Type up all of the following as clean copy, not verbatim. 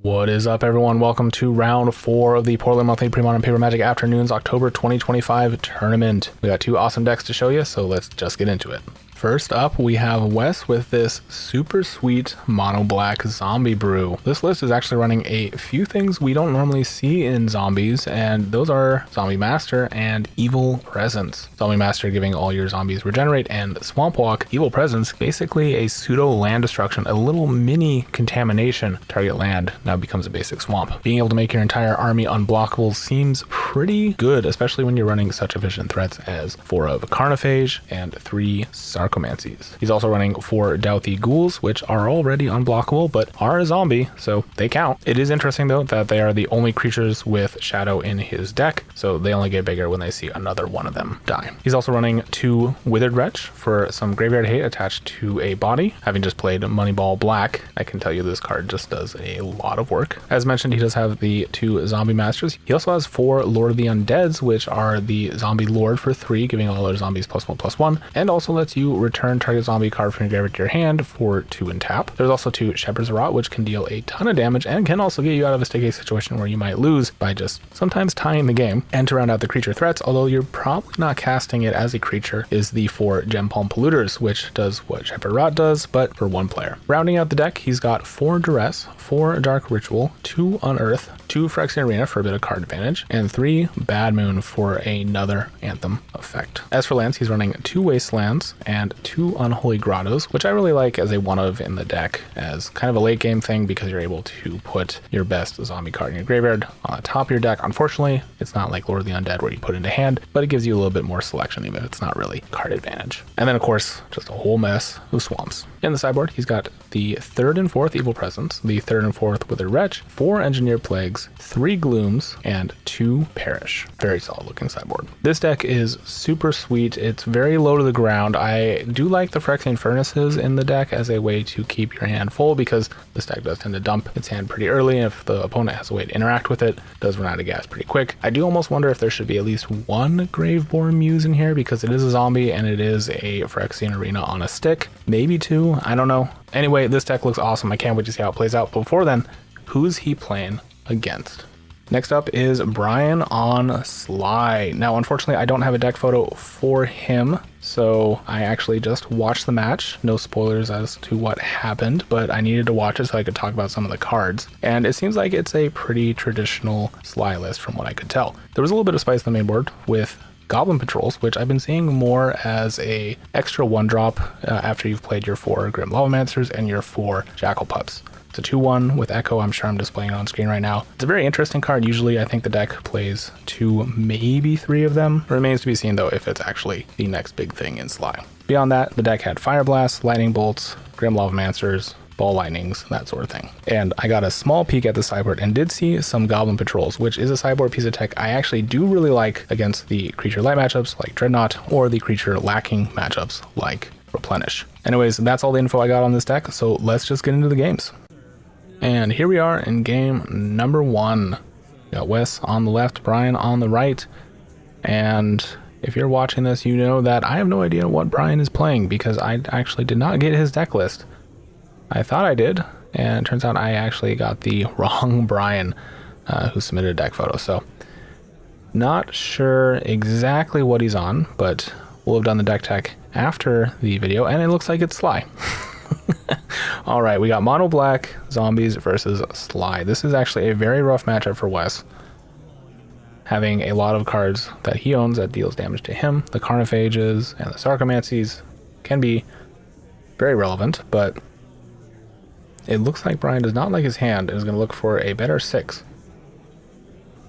What is up, everyone? Welcome to round 4 of the Portland Monthly Premodern Paper Magic Afternoons October 2025 tournament. We got 2 awesome decks to show you, so let's just get into it. First up, we have Wes with this super sweet mono black zombie brew. This list is actually running a few things we don't normally see in zombies, and those are Zombie Master and Evil Presence. Zombie Master giving all your zombies regenerate, and Swamp Walk, Evil Presence, basically a pseudo land destruction, a little mini contamination. Target land now becomes a basic swamp. Being able to make your entire army unblockable seems pretty good, especially when you're running such efficient threats as 4 of Carnophage and 3 Sarcomancies. He's also running 4 Douthy Ghouls, which are already unblockable, but are a zombie, so they count. It is interesting, though, that they are the only creatures with Shadow in his deck, so they only get bigger when they see another one of them die. He's also running 2 Withered Wretch for some graveyard hate attached to a body. Having just played Moneyball Black, I can tell you this card just does a lot of work. As mentioned, he does have the 2 Zombie Masters. He also has 4 Lord of the Undeads, which are the Zombie Lord for 3, giving all other zombies +1/+1, and also lets you return target zombie card from your graveyard to your hand for 2 and tap. There's also 2 Shepherd's Rot, which can deal a ton of damage and can also get you out of a sticky situation where you might lose by just sometimes tying the game. And to round out the creature threats, although you're probably not casting it as a creature, is the 4 Gem Palm Polluters, which does what Shepherd Rot does, but for 1 player. Rounding out the deck, he's got 4 Duress, 4 Dark Ritual, 2 Unearth, 2 Phyrexian Arena for a bit of card advantage, and 3 Bad Moon for another Anthem effect. As for lands, he's running 2 Wastelands and 2 Unholy Grottos, which I really like as a one-of in the deck as kind of a late game thing because you're able to put your best zombie card in your graveyard on the top of your deck. Unfortunately, it's not like Lord of the Undead where you put it into hand, but it gives you a little bit more selection even if it's not really card advantage. And then of course, just a whole mess of swamps. In the sideboard, he's got the 3rd and 4th Evil Presence, the 3rd and 4th Withered Wretch, 4 Engineered Plagues, 3 Glooms, and 2 Perish. Very solid looking sideboard. This deck is super sweet. It's very low to the ground. I do like the Phyrexian Furnaces in the deck as a way to keep your hand full because this deck does tend to dump its hand pretty early, and if the opponent has a way to interact with it, it does run out of gas pretty quick. I do almost wonder if there should be at least 1 Graveborn Muse in here because it is a zombie and it is a Phyrexian Arena on a stick. Maybe 2, I don't know. Anyway, this deck looks awesome. I can't wait to see how it plays out. But before then, who's he playing against? Next up is Brian on Sligh. Now, unfortunately, I don't have a deck photo for him, so I actually just watched the match. No spoilers as to what happened, but I needed to watch it so I could talk about some of the cards. And it seems like it's a pretty traditional Sligh list from what I could tell. There was a little bit of spice in the main board with Goblin Patrols, which I've been seeing more as a extra 1-drop after you've played your 4 Grim Lavamancers and your 4 Jackal Pups. It's a 2/1 with Echo. I'm sure I'm displaying it on screen right now. It's a very interesting card. Usually I think the deck plays 2, maybe 3 of them. It remains to be seen though if it's actually the next big thing in Sligh. Beyond that, the deck had Fire Blasts, Lightning Bolts, Grim Lavamancers, Ball Lightnings, that sort of thing. And I got a small peek at the sideboard and did see some Goblin Patrols, which is a sideboard piece of tech I actually do really like against the creature light matchups like Dreadnought or the creature lacking matchups like Replenish. Anyways, that's all the info I got on this deck, so let's just get into the games. And here we are in game number 1. Got Wes on the left, Brian on the right. And if you're watching this, you know that I have no idea what Brian is playing because I actually did not get his deck list. I thought I did, and it turns out I actually got the wrong Brian who submitted a deck photo. So not sure exactly what he's on, but we'll have done the deck tech after the video, and it looks like it's Sligh. All right, we got Mono Black Zombies versus Sligh. This is actually a very rough matchup for Wes, having a lot of cards that he owns that deals damage to him. The Carnophages and the Sarcomancies can be very relevant, but it looks like Brian does not like his hand and is going to look for a better 6.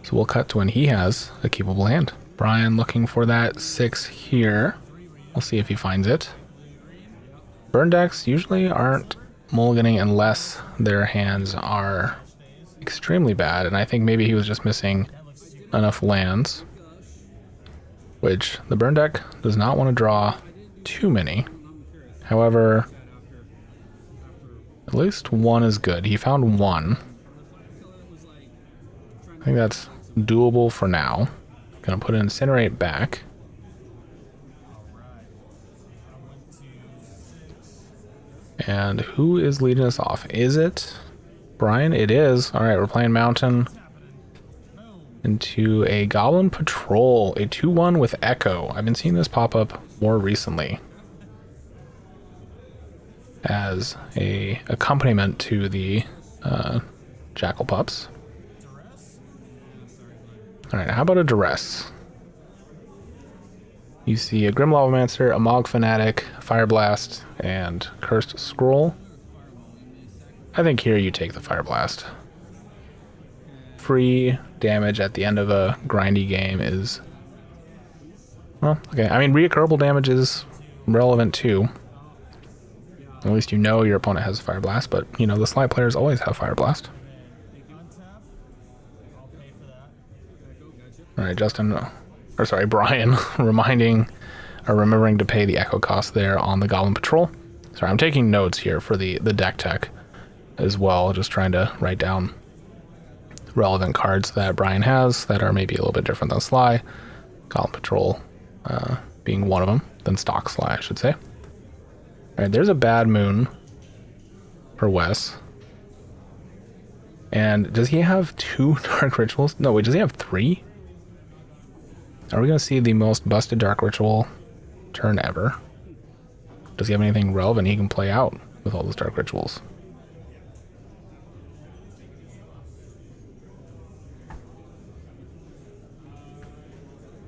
So we'll cut to when he has a keepable hand. Brian looking for that 6 here. We'll see if he finds it. Burn decks usually aren't mulliganing unless their hands are extremely bad, and I think maybe he was just missing enough lands, which the burn deck does not want to draw too many. However, at least 1 is good. He found 1. I think that's doable for now. Gonna put Incinerate back. And who is leading us off? Is it Brian, it is. All right, we're playing Mountain into a Goblin Patrol, a 2-1 with Echo. I've been seeing this pop up more recently as a accompaniment to the Jackal Pups. All right, how about a Duress? You see a Grim Lavamancer, a Mog Fanatic, Fire Blast, and Cursed Scroll. I think here you take the Fire Blast. Free damage at the end of a grindy game is... Well, okay. I mean, reoccurable damage is relevant too. At least you know your opponent has Fire Blast, but, you know, the Sligh players always have Fire Blast. Alright, Brian, remembering to pay the Echo cost there on the Goblin Patrol. Sorry, I'm taking notes here for the deck tech as well, just trying to write down relevant cards that Brian has that are maybe a little bit different than Sligh. Goblin Patrol being one of them, than stock Sligh, I should say. Alright, there's a Bad Moon for Wes. And does he have 2 Dark Rituals? No, wait, does he have 3? Are we going to see the most busted Dark Ritual turn ever? Does he have anything relevant he can play out with all those Dark Rituals?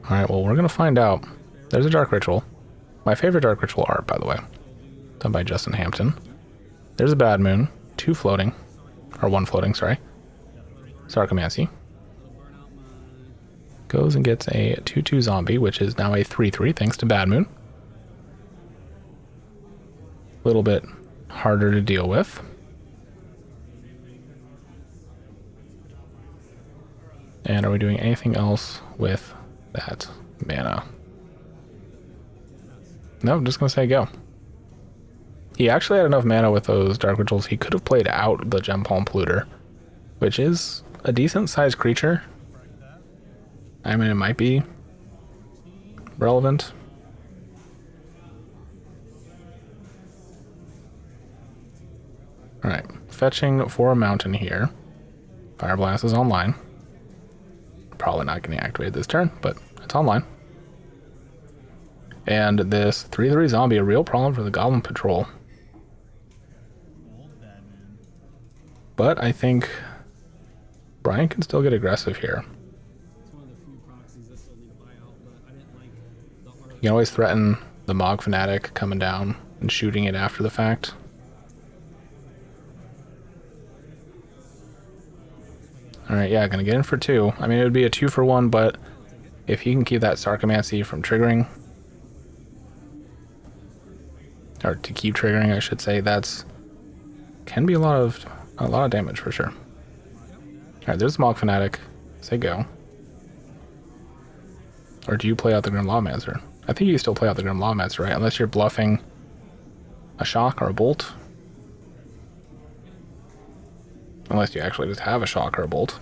Alright, well, we're going to find out. There's a Dark Ritual. My favorite Dark Ritual art, by the way. Done by Justin Hampton. There's a Bad Moon. 2 floating. Or 1 floating, sorry. Sarcomancy. Goes and gets a 2-2 zombie, which is now a 3-3 thanks to Bad Moon. A little bit harder to deal with. And are we doing anything else with that mana? No, I'm just going to say go. He actually had enough mana with those Dark Rituals. He could have played out the Gem Palm Polluter, which is a decent sized creature. I mean, it might be relevant. Alright, fetching for a Mountain here. Fire Blast is online. Probably not getting activated this turn, but it's online. And this 3-3 zombie, a real problem for the Goblin Patrol. But I think Brian can still get aggressive here. You can always threaten the Mog Fanatic coming down and shooting it after the fact. Alright, yeah, gonna get in for 2. I mean, it would be a 2 for 1, but if he can keep that Sarcomancy from triggering, or to keep triggering, I should say, that's can be a lot of damage for sure. Alright, there's the Mog Fanatic. Say go. Or do you play out the Grim Lawmancer? I think you still play out the Grim Lawmancer, right? Unless you're bluffing a shock or a bolt. Unless you actually just have a shock or a bolt.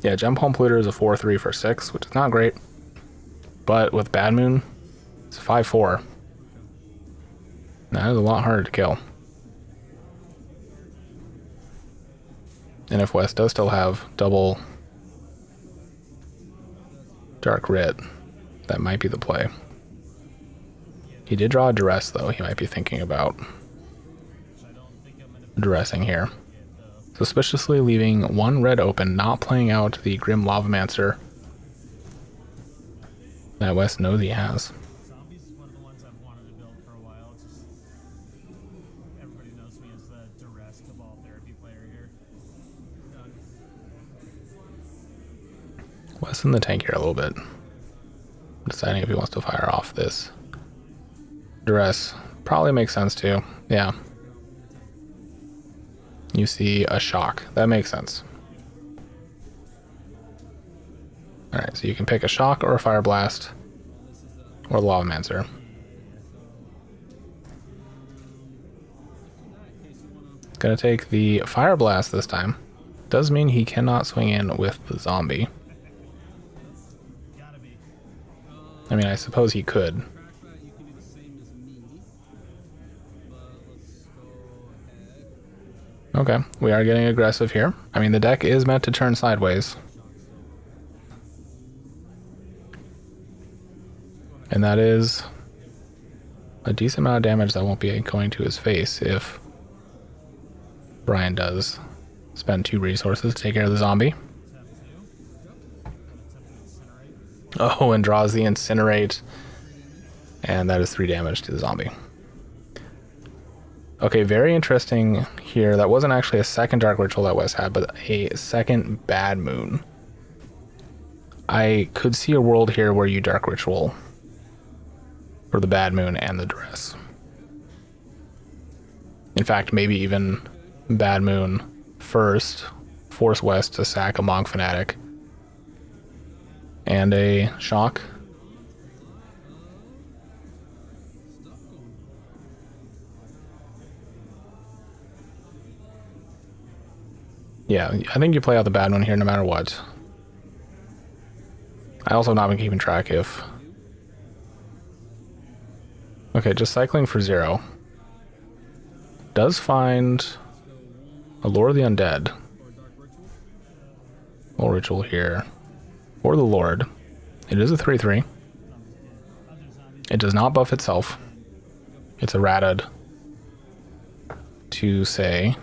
Yeah, Gem Palm Polluter is a 4-3 for 6, which is not great. But with Bad Moon, it's 5-4. That is a lot harder to kill. And if West does still have double Dark Writ, that might be the play. He did draw a Duress, though. He might be thinking about Duressing here. Suspiciously leaving 1 red open, not playing out the Grim Lavamancer that West knows he has. Zombies is one of the ones I've wanted to build for a while. It's just everybody knows me as the Duress Cabal Therapy player here. West in the tank here a little bit. Deciding if he wants to fire off this Duress. Probably makes sense too. Yeah. You see a shock. That makes sense. Alright, so you can pick a shock or a fire blast or the Lavamancer. Gonna take the fire blast this time. Does mean he cannot swing in with the zombie. I mean, I suppose he could. Okay, we are getting aggressive here. I mean, the deck is meant to turn sideways. And that is a decent amount of damage that won't be going to his face if Brian does spend 2 resources to take care of the zombie. Oh, and draws the Incinerate. And that is 3 damage to the zombie. Okay, very interesting here. That wasn't actually a second Dark Ritual that Wes had, but a second Bad Moon. I could see a world here where you Dark Ritual for the Bad Moon and the Duress. In fact, maybe even Bad Moon first, force Wes to sack a Monk Fanatic and a Shock. Yeah, I think you play out the Bad Moon here no matter what. I also have not been keeping track if... Okay, just cycling for 0. Does find a Lord of the Undead. Little ritual here. For the Lord. It is a 3/3. It does not buff itself. It's errated to say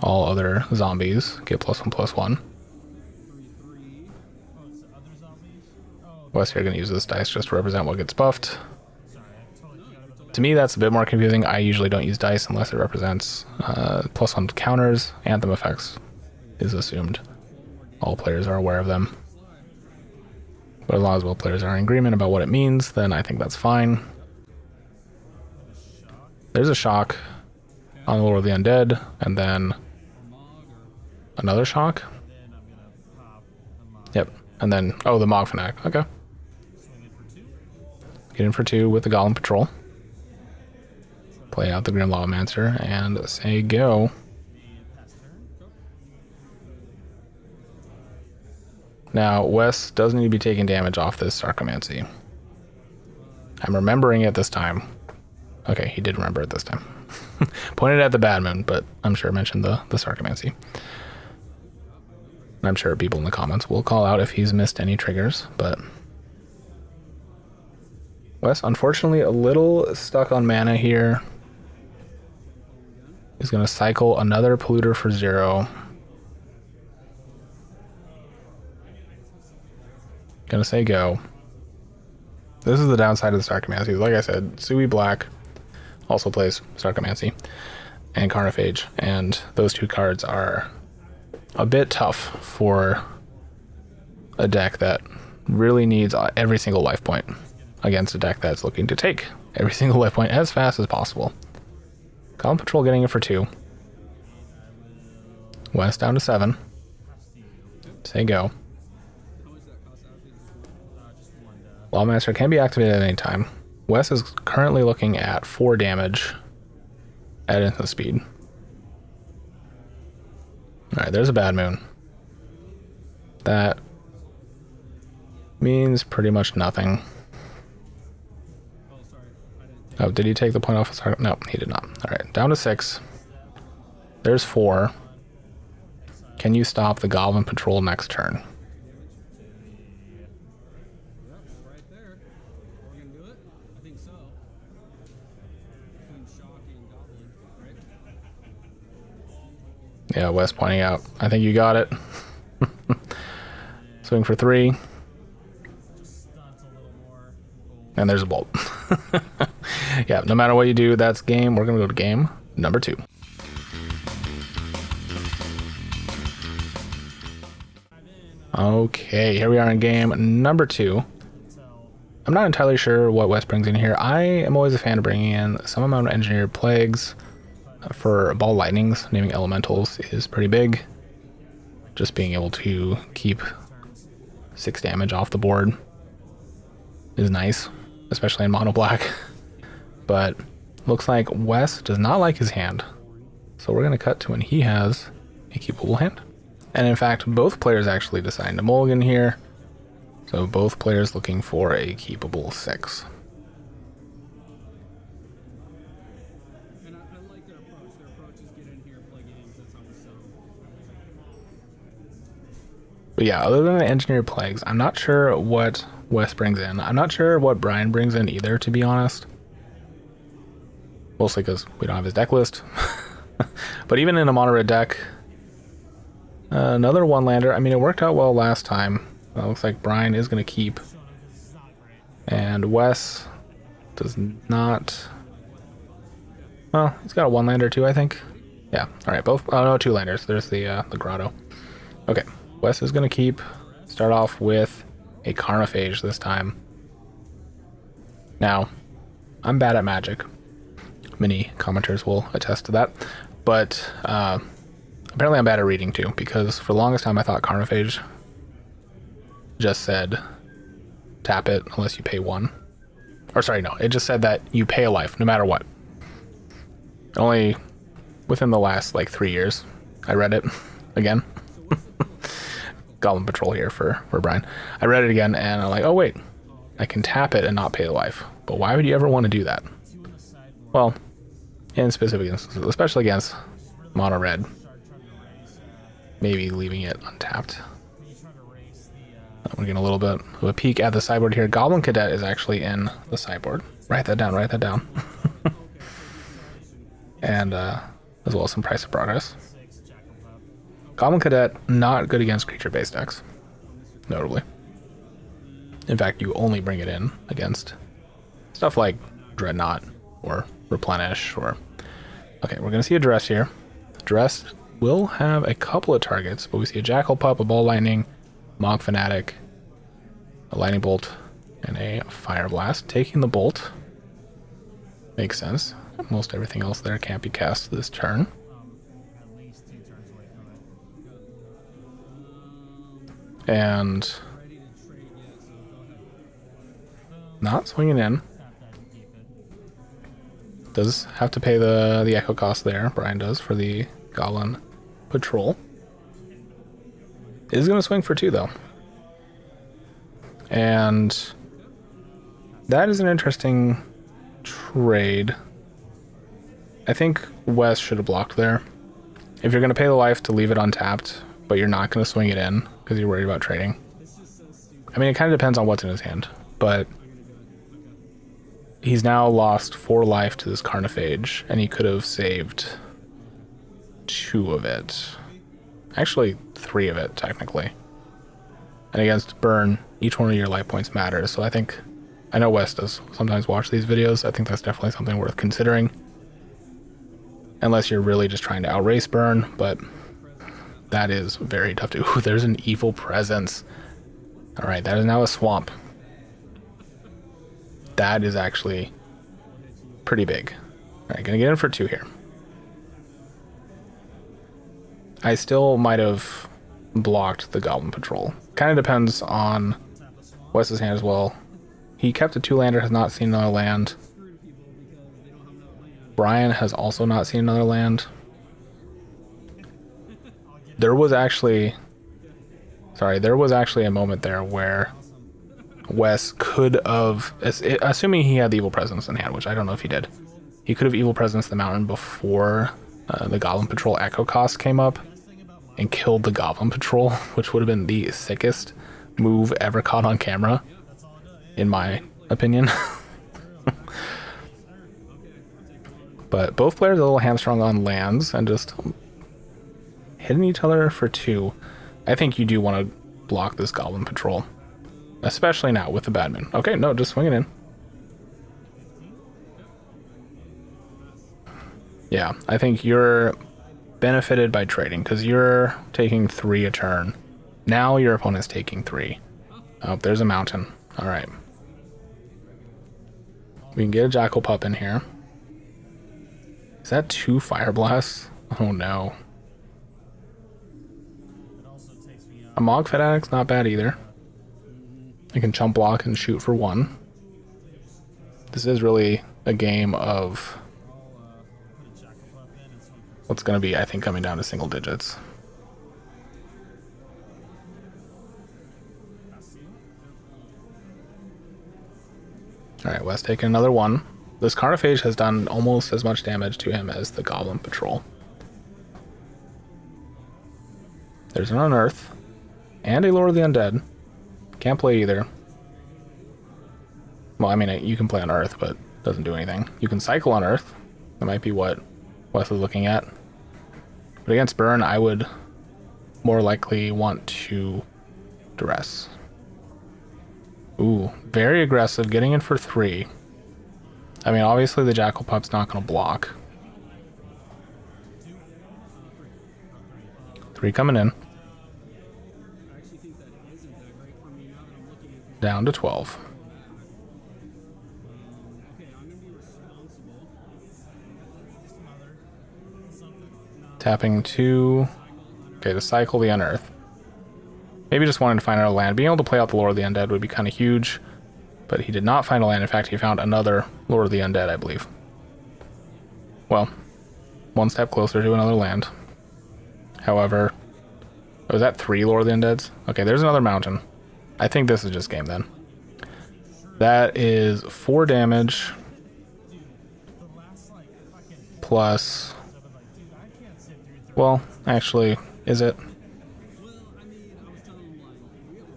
all other zombies get +1/+1. Wes, you're going to use this dice just to represent what gets buffed. To me, that's a bit more confusing. I usually don't use dice unless it represents +1 counters. Anthem effects is assumed. All players are aware of them. But as long as both players are in agreement about what it means, then I think that's fine. There's a Shock on the Lord of the Undead, and then another Shock. Yep, and then, oh, the Monk Fanatic. Okay. Get in for 2 with the Golem Patrol. Play out the Grim Lawmancer and say go. Now, Wes does need to be taking damage off this Sarcomancy. I'm remembering it this time. Okay, he did remember it this time. Pointed at the Bad Moon, but I'm sure I mentioned the Sarcomancy. And I'm sure people in the comments will call out if he's missed any triggers, but... Wes, unfortunately, a little stuck on mana here. He's going to cycle another Polluter for 0. Gonna say go. This is the downside of the Sarcomancy. Like I said, Sui Black also plays Sarcomancy and Carnophage, and those 2 cards are a bit tough for a deck that really needs every single life point against a deck that's looking to take every single life point as fast as possible. Golem Patrol getting it for 2. West down to 7. Say go. Lawmaster can be activated at any time. Wes is currently looking at 4 damage at instant speed. Alright, there's a Bad Moon. That means pretty much nothing. Oh, did he take the point off his target? No, he did not. Alright, down to 6. There's 4. Can you stop the Goblin Patrol next turn? Yeah, Wes pointing out. I think you got it. Swing for 3. And there's a bolt. Yeah, no matter what you do, that's game. We're going to go to game number 2. Okay, here we are in game number 2. I'm not entirely sure what Wes brings in here. I am always a fan of bringing in some amount of engineered plagues. For ball lightnings, naming elementals is pretty big. Just being able to keep 6 damage off the board is nice, especially in mono black. But looks like Wes does not like his hand. So we're going to cut to when he has a keepable hand. And in fact, both players actually decided to mulligan here. So both players looking for a keepable 6. But yeah, other than the engineered plagues, I'm not sure what Wes brings in. I'm not sure what Brian brings in either, to be honest. Mostly because we don't have his deck list. But even in a mono red deck, another one lander. I mean, it worked out well last time. It looks like Brian is going to keep. And Wes does not. Well, he's got a one lander too, I think. Yeah. All right. Both. Oh no, two landers. There's the grotto. Okay. Wes is going to keep. Start off with a Carnophage this time. Now, I'm bad at Magic. Many commenters will attest to that. But apparently I'm bad at reading too, because for the longest time I thought Carnophage just said tap it unless you pay one. Or sorry, no, it just said that you pay a life no matter what. Only within the last like 3 years I read it again. Goblin Patrol here for Brian. I read it again and I'm like, oh wait, I can tap it and not pay the life. But why would you ever want to do that? Well, in specific instances, especially against mono red, maybe leaving it untapped. We're getting a little bit of a peek at the sideboard here. Goblin Cadet is actually in the sideboard. Write that down, write that down. And as well as some Price of Progress. Goblin Cadet, not good against creature-based decks, notably. In fact, you only bring it in against stuff like Dreadnought or Replenish or... Okay, we're going to see a Duress here. Duress will have a couple of targets, but we see a Jackal Pup, a Ball Lightning, Mog Fanatic, a Lightning Bolt, and a Fire Blast. Taking the Bolt makes sense. Most everything else there can't be cast this turn. And not swinging in. Does have to pay the echo cost there. Brian does for the Goblin Patrol. Is going to swing for 2 though. And that is an interesting trade. I think Wes should have blocked there. If you're going to pay the life to leave it untapped, but you're not going to swing it in because you're worried about trading. I mean, it kind of depends on what's in his hand, but he's now lost 4 life to this Carnophage, and he could have saved 2 of it. Actually, 3 of it, technically. And against burn, each one of your life points matters, so I know Wes does sometimes watch these videos. I think that's definitely something worth considering. Unless you're really just trying to outrace burn, but that is very tough to... Ooh, there's an Evil Presence. Alright, that is now a swamp. That is actually pretty big. Alright, gonna get in for 2 here. I still might have blocked the Goblin Patrol. Kind of depends on Wes's hand as well. He kept a 2-lander, has not seen another land. Brian has also not seen another land. There was actually a moment there where Wes could have, assuming he had the Evil Presence in hand, which I don't know if he did, he could have Evil Presence the mountain before the Goblin Patrol Echo Cost came up and killed the Goblin Patrol, which would have been the sickest move ever caught on camera, in my opinion. But both players are a little hamstrung on lands and just hitting each other for 2. I think you do want to block this Goblin Patrol, especially now with the bad moon. Okay, no, just swing it in. Yeah, I think you're benefited by trading because you're taking 3 a turn. Now your opponent's taking 3. Oh, there's a mountain. All right. We can get a Jackal Pup in here. Is that 2 Fire Blasts? Oh no. A Mog Fanatic's not bad either. You can chump block and shoot for 1. This is really a game of what's going to be, I think, coming down to single digits. Alright, Wes taking another 1. This Carnophage has done almost as much damage to him as the Goblin Patrol. There's an Unearth. and a Lord of the Undead. Can't play either. Well, I mean, you can play on Earth, but it doesn't do anything. You can cycle on Earth. That might be what Wes is looking at. But against Burn, I would more likely want to duress. Ooh, very aggressive, getting in for 3. I mean, obviously the Jackal Pup's not going to block. 3 coming in. Down to 12. Tapping 2. Okay, to cycle the Unearth. Maybe just wanted to find out a land. Being able to play out the Lord of the Undead would be kind of huge. But he did not find a land. In fact, he found another Lord of the Undead, I believe. Well, one step closer to another land. However, was that 3 Lord of the Undeads? Okay, there's another mountain. I think this is just game then. That is 4 damage. Plus... Well, actually, is it?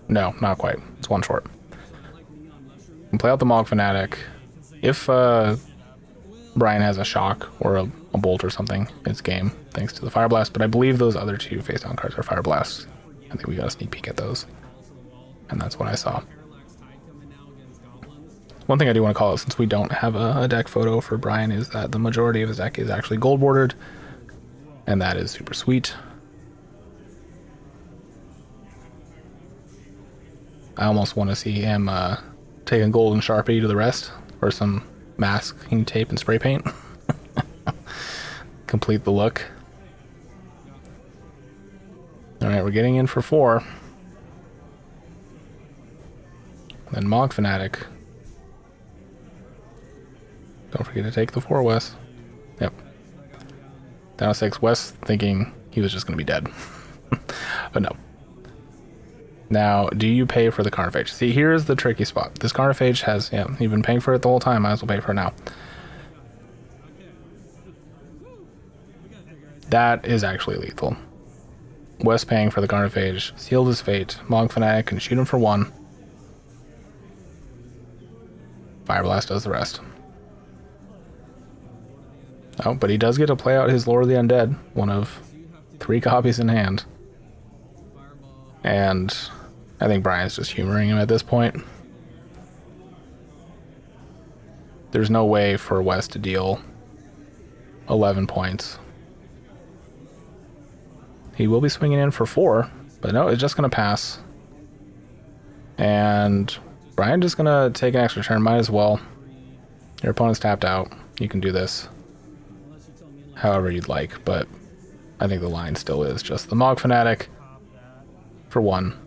No, not quite. It's 1 short. You can play out the Mog Fanatic. If Brian has a shock or a bolt or something, it's game, thanks to the Fire Blast. But I believe those other 2 face down cards are Fire Blasts. I think we got a sneak peek at those. And that's what I saw. One thing I do want to call out, since we don't have a deck photo for Brian, is that the majority of his deck is actually gold bordered. And that is super sweet. I almost want to see him take a golden Sharpie to the rest, or some masking tape and spray paint. Complete the look. Alright, we're getting in for 4. Then Mog Fanatic. Don't forget to take the 4, Wes. Yep. Down to 6. Wes thinking he was just going to be dead. But no. Now, do you pay for the Carnophage? See, here's the tricky spot. This Carnophage has, yeah, you've been paying for it the whole time. Might as well pay for it now. That is actually lethal. Wes paying for the Carnophage, sealed his fate. Mog Fanatic can shoot him for 1. Fire Blast does the rest. Oh, but he does get to play out his Lord of the Undead, one of 3 copies in hand. And I think Brian's just humoring him at this point. There's no way for Wes to deal 11 points. He will be swinging in for 4, but no, it's just going to pass. And Brian just going to take an extra turn. Might as well. Your opponent's tapped out. You can do this however you'd like, but I think the line still is just the Mog Fanatic for 1,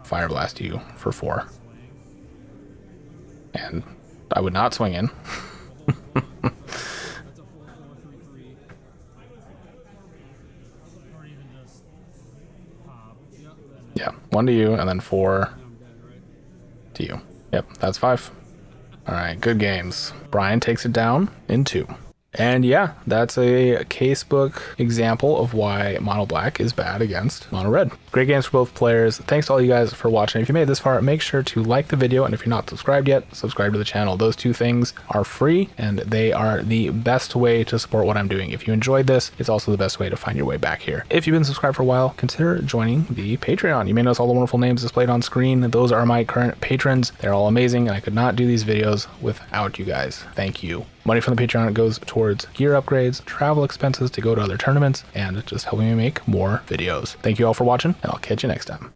Fire Blast you for 4. And I would not swing in. Yeah, 1 to you, and then 4 to you. Yep, that's 5. Alright, good games. Brian takes it down in 2. And yeah, that's a casebook example of why Mono Black is bad against Mono Red. Great games for both players. Thanks to all you guys for watching. If you made it this far, make sure to like the video, and if you're not subscribed yet, subscribe to the channel. Those 2 things are free, and they are the best way to support what I'm doing. If you enjoyed this, it's also the best way to find your way back here. If you've been subscribed for a while, consider joining the Patreon. You may notice all the wonderful names displayed on screen. Those are my current patrons. They're all amazing, and I could not do these videos without you guys. Thank you. Money from the Patreon goes towards gear upgrades, travel expenses to go to other tournaments, and just helping me make more videos. Thank you all for watching, and I'll catch you next time.